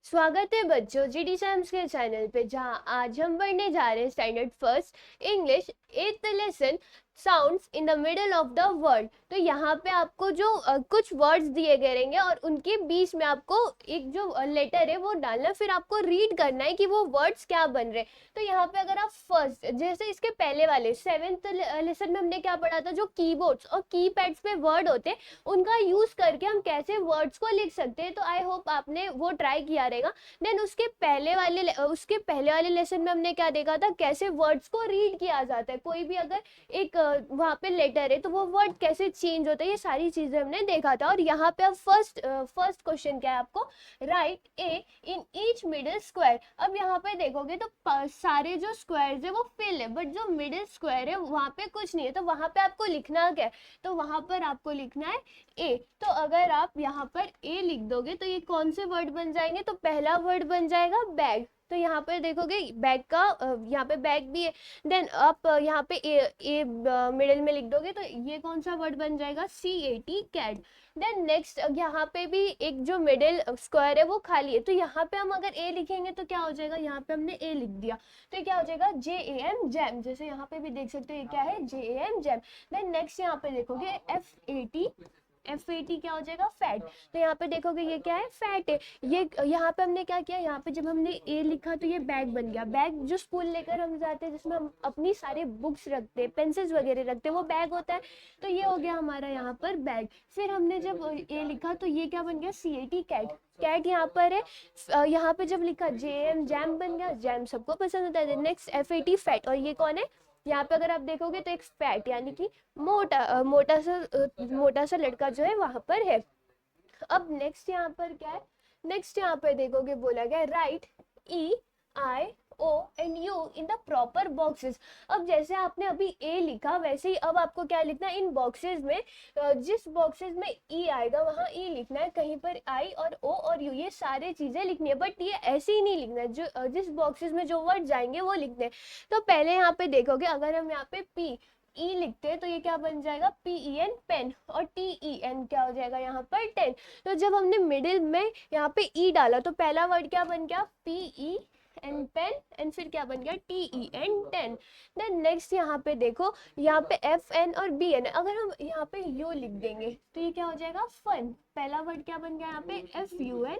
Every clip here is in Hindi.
स्वागत है बच्चों जीडी सैम्स के चैनल पे, जहां आज हम पढ़ने जा रहे हैं standard first English eighth lesson sounds in the middle of the word. तो यहाँ पे आपको जो कुछ वर्ड्स दिए गए रहेंगे और उनके बीच में आपको एक जो लेटर है वो डालना, फिर आपको रीड करना है कि वो वर्ड्स क्या बन रहे हैं। तो यहाँ पे अगर आप फर्स्ट, जैसे इसके पहले वाले सेवेंथ लेसन में हमने क्या पढ़ा था, जो कीबोर्ड्स और कीपैड्स पे वर्ड होते हैं उनका यूज करके हम कैसे वर्ड्स को लिख सकते हैं। तो आई होप आपने वो ट्राई किया रहेगा। देन उसके पहले वाले लेसन में हमने क्या देखा था, कैसे वर्ड्स को रीड किया जाता है। कोई भी अगर एक वहाँ पे लेटर है तो वो वर्ड कैसे चेंज होता है, ये सारी चीजें हमने देखा था। और यहाँ पे अब फर्स्ट क्वेश्चन क्या है आपको, right A in each middle square. अब यहाँ पे देखोगे तो सारे जो स्क्वायर्स है वो फिल है, बट जो मिडिल स्क्वायर है वहाँ पे कुछ नहीं है। तो वहाँ पे आपको लिखना क्या है, तो वहाँ पर आपको लिखना है ए। तो अगर आप यहाँ पर ए लिख दोगे तो ये कौन से वर्ड बन जाएंगे, तो पहला वर्ड बन जाएगा बैग। तो यहाँ पर देखोगे बैग का यहाँ पे बैग भी है। देन आप यहाँ पे ए मिडिल में लिख दोगे तो ये कौन सा वर्ड बन जाएगा, CAT कैट। देन नेक्स्ट यहाँ पे भी एक जो मिडिल स्क्वायर है वो खाली है, तो यहाँ पे हम अगर ए लिखेंगे तो क्या हो जाएगा, यहाँ पे हमने ए लिख दिया तो ये क्या हो जाएगा, JAM जैम। जैसे यहाँ पे भी देख सकते हो ये क्या है, JAM जैम। देन नेक्स्ट यहाँ पे देखोगे FAT क्या हो जाएगा, फैट। तो यहाँ पे देखोगे ये क्या है, फैट है। ये यहाँ पे हमने क्या किया, यहाँ पे जब हमने ए लिखा तो ये बैग बन गया। बैग जो स्कूल लेकर हम जाते हैं, जिसमें हम अपनी सारे बुक्स रखते हैं, पेंसिल्स वगैरह रखते हैं, वो बैग होता है। तो ये हो गया हमारा यहाँ पर बैग। फिर हमने जब ए लिखा तो ये क्या बन गया, CAT कैट। कैट यहाँ पर है। यहाँ पे जब लिखा JAM जैम बन गया, जैम सबको पसंद होता है। नेक्स्ट FAT फैट, और ये कौन है, यहाँ पे अगर आप देखोगे तो एक फैट यानी कि मोटा सा लड़का जो है वहां पर है। अब नेक्स्ट यहाँ पर क्या है, नेक्स्ट यहाँ पर देखोगे बोला गया right EIO and U in the proper boxes. अब जैसे आपने अभी ए लिखा वैसे ही अब आपको क्या लिखना है, इन बॉक्सेस में जिस बॉक्सेस में ई आएगा वहां ई लिखना है, कहीं पर आई और ओ और यू ये सारे चीजें लिखनी है। बट ये ऐसे ही नहीं लिखना है, जो जिस बॉक्सेस में जो वर्ड जाएंगे वो लिखने हैं। तो पहले यहाँ पे देखोगे अगर हम यहाँ पे पी ई लिखते हैं तो ये क्या बन जाएगा, PEN पेन, और TEN क्या हो जाएगा यहाँ पर टेन। तो जब हमने मिडिल में यहाँ पे ई डाला तो पहला वर्ड क्या बन गया, PEN पेन, एंड फिर क्या बन गया, TEN टेन। देन नेक्स्ट यहाँ पे देखो, यहाँ पे FN और BN, अगर हम यहाँ पे यू लिख देंगे तो ये क्या हो जाएगा, फन। पहला वर्ड क्या बन गया यहाँ पे, FUN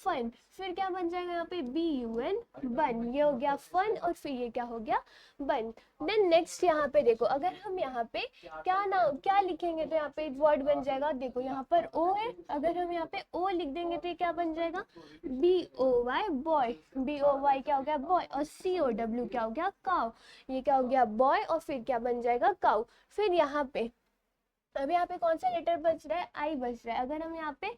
फन। फिर क्या बन जाएगा यहाँ पे, BUN बन। ये हो गया फन, और फिर ये क्या हो गया, बन। देन नेक्स्ट यहाँ पे देखो, अगर हम यहाँ पे क्या लिखेंगे तो यहाँ पे वर्ड बन जाएगा, देखो यहाँ पर O है, अगर हम यहाँ पे O लिख देंगे तो ये क्या बन जाएगा, BOY बॉय। BOY क्या हो गया, बॉय, और COW क्या हो गया, काउ। ये क्या हो गया, बॉय, और फिर क्या बन जाएगा, काउ। फिर यहाँ पे अब यहाँ पे कौन सा लेटर बच रहा है, आई बच रहा है। अगर हम यहाँ पे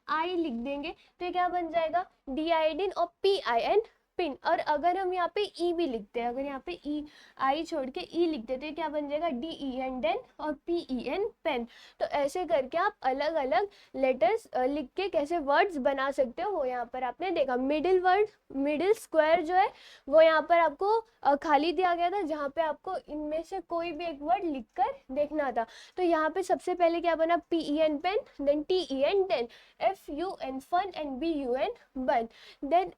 आई लिख देंगे तो ये क्या बन जाएगा, DIN और PIN पिन। और अगर हम यहाँ पे ई भी लिखते हैं, अगर यहाँ पे ई आई छोड़ के ई लिखते तो ये क्या बन जाएगा, DEN डेन और PEN पेन। तो ऐसे करके आप अलग अलग लेटर्स लिख के कैसे वर्ड्स बना सकते हो, वो यहाँ पर आपने देखा। मिडिल स्क्वायर जो है वो यहाँ पर आपको खाली दिया गया था, जहाँ पे आपको इनमें से कोई भी एक वर्ड लिख कर देखना था। तो यहाँ पे सबसे पहले क्या बना, PEN pen, then TEN ten, FUN fun, and BUN bun. Then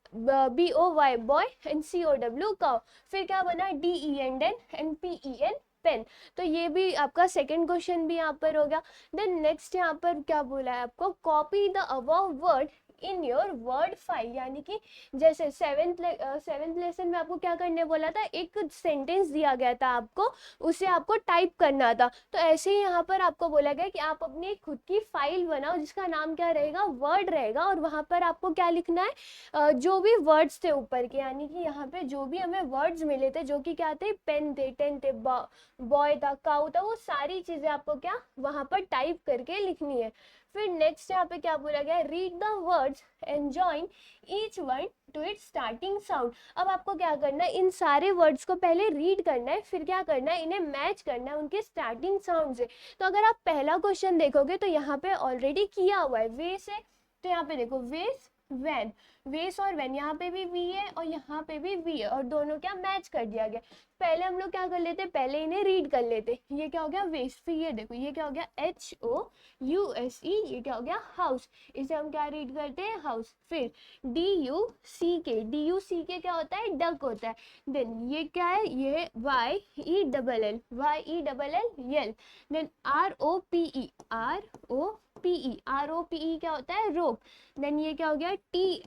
BOY boy, and COW cow. फिर क्या बना, DEN den and PEN pen. तो ये भी आपका सेकंड क्वेश्चन भी यहाँ पर हो गया। देन नेक्स्ट यहाँ पर क्या बोला है आपको, copy the above word in your word file. यानी कि जैसे सेवेंथ लेसन में आपको क्या करने बोला था, एक सेंटेंस दिया गया था आपको, उसे आपको टाइप करना था। तो ऐसे ही यहाँ पर आपको बोला गया कि आप अपनी खुद की फाइल बनाओ जिसका नाम क्या रहेगा, वर्ड रहेगा, और वहां पर आपको क्या लिखना है, जो भी वर्ड्स थे ऊपर के, यानी कि यहाँ पे जो भी हमें वर्ड्स मिले थे, जो कि क्या थे, पेन थे, टेन थे, बॉय था, काउ था, वो सारी चीजें आपको क्या वहां पर टाइप करके लिखनी है। फिर नेक्स्ट यहाँ पे क्या बोला गया, read the words and join each word to its starting sound. अब आपको क्या करना है, इन सारे वर्ड्स को पहले रीड करना है, फिर क्या करना है, इन्हें मैच करना है उनके स्टार्टिंग साउंड से। तो अगर आप पहला क्वेश्चन देखोगे तो यहाँ पे ऑलरेडी किया हुआ है वे से। तो यहाँ पे देखो, वेस वैन, वेस और वैन, यहाँ पे भी वी है और यहाँ पे भी वी है और दोनों क्या मैच कर दिया गया। पहले हम लोग क्या कर लेते, पहले इन्हें रीड कर लेते। ये क्या हो गया वेस्ट, फिर ये देखो ये क्या हो गया HOUSE, ये क्या हो गया हाउस, इसे हम क्या रीड करते हैं हाउस। फिर DUCK क्या होता है डक होता है। देन ये क्या है, ये YELL यल। देन ROPE क्या होता है रोप। देन ये क्या हो गया TREE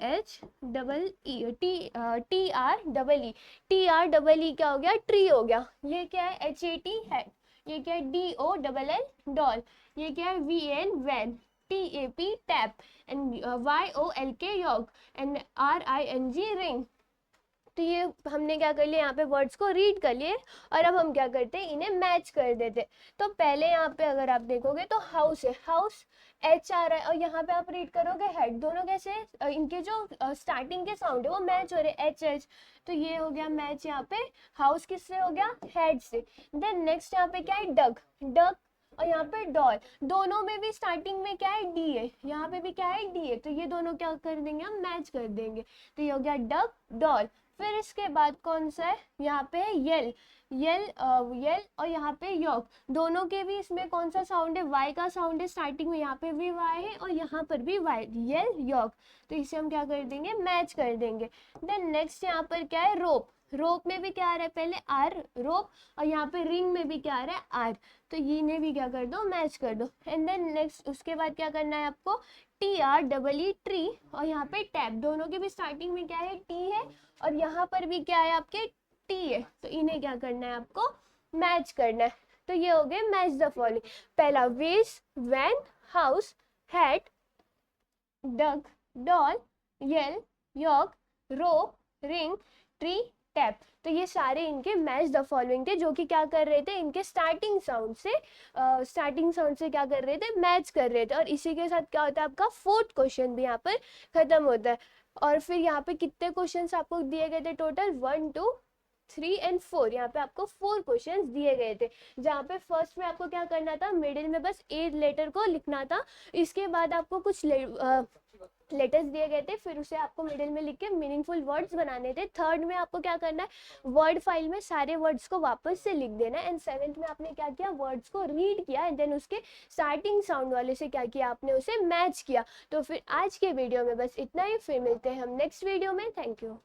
क्या हो गया ट्री हो गया। ये क्या है HAT है। ये क्या है DOLL डॉल। ये क्या है VAN van. TAP tap. And YOLK yolk. And RING ring. तो ये हमने क्या कर लिया, यहाँ पे वर्ड्स को रीड कर लिए और अब हम क्या करते हैं इन्हें मैच कर देते। तो पहले यहाँ पे अगर आप देखोगे तो हाउस है, हाउस H आ रहा है और यहाँ पे आप रीड करोगे हेड। दोनों कैसे इनके जो स्टार्टिंग के साउंड है वो मैच हो रहे HH। तो ये हो गया मैच यहाँ पे, हाउस किससे हो गया हेड से। देन नेक्स्ट यहाँ पे क्या है डग, डग और यहाँ पे डॉल। दोनों में भी स्टार्टिंग में क्या है डी है, यहाँ पे भी क्या है डी है। तो ये दोनों क्या कर देंगे हम मैच कर देंगे। तो ये हो गया डग डॉल। फिर इसके बाद कौन सा है, यहाँ पे यल, यल यल और यहाँ पे यॉक। दोनों के भी इसमें कौन सा साउंड है, वाई का साउंड है स्टार्टिंग में, यहाँ पे भी वाई है और यहाँ पर भी वाई, यल यॉक। तो इसे हम क्या कर देंगे मैच कर देंगे। देन नेक्स्ट यहाँ पर क्या है रोप, रोप में भी क्या आ रहा है पहले आर रोप और यहाँ पे रिंग में भी क्या आ रहा है आर। तो ये इन्हें भी क्या कर दो मैच कर दो। एंड देन नेक्स्ट उसके बाद क्या करना है आपको TREE ट्री और यहाँ पे टैप। दोनों के भी स्टार्टिंग में क्या है टी है और यहाँ पर भी क्या है आपके टी है। तो इन्हें क्या करना है आपको मैच करना है। तो ये हो गए मैच द फॉलोइंग। पहला वेस वैन हाउस हैट डग डॉल यल यॉक रोप रिंग ट्री टैप। तो ये सारे इनके मैच द फॉलोइंग थे जो कि क्या कर रहे थे इनके स्टार्टिंग साउंड से क्या कर रहे थे मैच कर रहे थे। और इसी के साथ क्या होता है आपका फोर्थ क्वेश्चन भी यहाँ पर खत्म होता है। और फिर यहाँ पे कितने क्वेश्चंस आपको दिए गए थे टोटल 1 2 3 एंड 4। यहाँ पे आपको 4 क्वेश्चंस दिए गए थे जहाँ पे फर्स्ट में आपको क्या करना था मिडिल में बस ए लेटर को लिखना था। इसके बाद आपको कुछ लेटर्स दिए गए थे फिर उसे आपको मिडिल में लिख के मीनिंगफुल वर्ड्स बनाने थे। थर्ड में आपको क्या करना है वर्ड फाइल में सारे वर्ड्स को वापस से लिख देना है। एंड सेवेंथ में आपने क्या किया वर्ड्स को रीड किया एंड देन उसके स्टार्टिंग साउंड वाले से क्या किया आपने उसे मैच किया। तो फिर आज के वीडियो में बस इतना ही, फिर मिलते हैं हम नेक्स्ट वीडियो में। Thank you.